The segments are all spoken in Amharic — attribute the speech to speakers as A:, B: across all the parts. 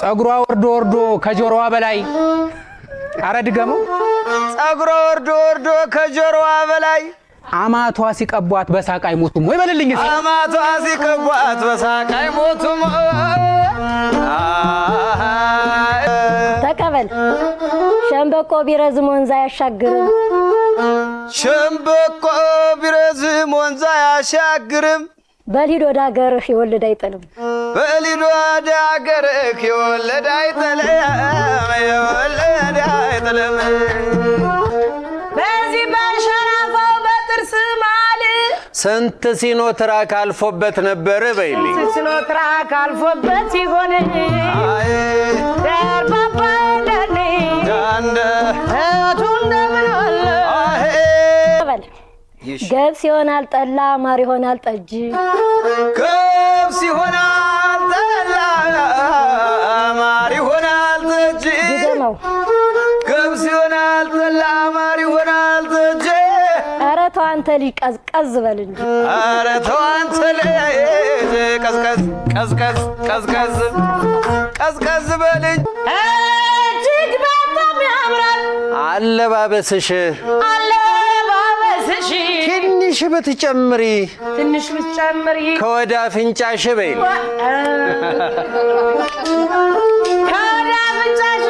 A: ጸጉሯ ወርዶ ከጆሮዋ በላይ አረ ድገሙ
B: ጸጉሯ ወርዶ ከጆሮዋ በላይ
A: አማቷ ሲቀቧት በሳቅ አይሞቱም ወይ በልልኝ እስኪ
B: አማቷ ሲቀቧት በሳቅ አይሞቱም
C: ተቀበል ሸምበቆ ቢረዝም ወንዝ አያሻግርም
B: ሸምበቆ ቢረዝም ወንዝ አያሻግርም
C: በሊዶ ዳገርህ ይወለድ አይጥልም
B: በሊዶ ዳገርህ ይወለድ አይጥልም ይወለድ አይጥልም
D: በዚህ በሸራፋው በጥርስ ማል
B: ስንት ሲኖትራክ አልፎበት ነበር በይልኝ
D: ሲኖትራክ አልፎበት ይሆን ደርባባ እንደኔ
B: ዳንደ
D: እቱን ደምናለ
C: ገብስ ይሆናል ጠላ ማር ይሆናል ጠጅ
B: ገብስ ይሆናል ጠላ ማር ይሆናል ጠጅ
C: ድገመው
B: ገብስ ይሆናል ጠላ ማር ይሆናል ጠጅ
C: ኧረ ተው አንተ ልጅ ቀዝቀዝ በል እንጂ
B: ኧረ ተው አንተ ልጅ ቀዝቀዝ በል እንጂ
D: እጅግ በጣም ያምራል
B: አለባበስሽ ትንሽ ብትጨምሪ ከወዳ ፍንጫሽ በይ
D: ከወዳ ፍንጫሽ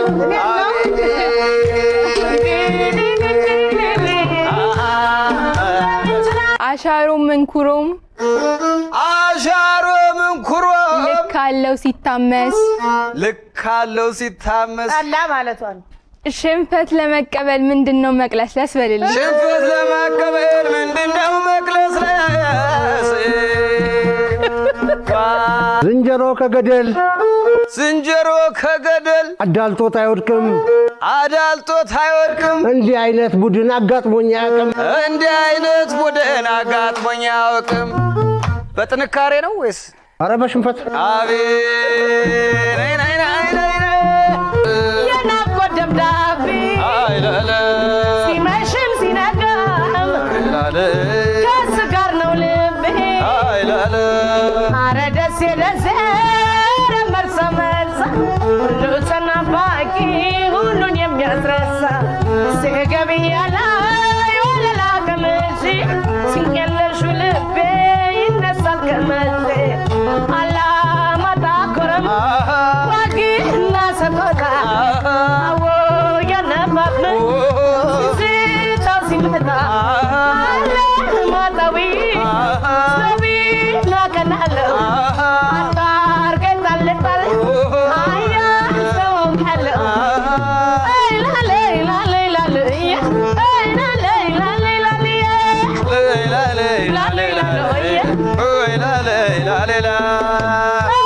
E: አሻሮ መንኩሮም ልካለው ሲታመስ
D: አላ ማለቷ ነው
E: ሽንፈት ለመቀበል ምንድነው መቅለስለስ በልልኝ
B: ሽንፈት ለመቀበል ምንድነው መቅለስለስ ዝንጀሮ ከገደል
F: አዳልጦት አይወድቅም
B: እንዲህ
F: አይነት ቡድን አጋጥሞኝ
B: አያውቅም በጥንካሬ ነው ወይስ
F: ኧረ በሽንፈት
B: አቤት
D: የናፍቆት ደብዳቤ ሲመሽም ሲነጋም ከእሱ ጋር ነው ልቤ ኧረ ደሴ መርሳ ሁሉ ተናፋቂ ሁሉን የሚያስረሳ ስገቢያ ላይ ወለላ ቀምሼ ሲንቀለሹ ልቤ ይነሳል ከመቼ አላማጣ ኮረም ዋጊና ሰቆጣ አዎ ያነባብን ሲታው ሲመጣ አለማጣዊ ሰቢ ናቀናለው አታርገጣለጣል አያ ሰውም ካለው
B: la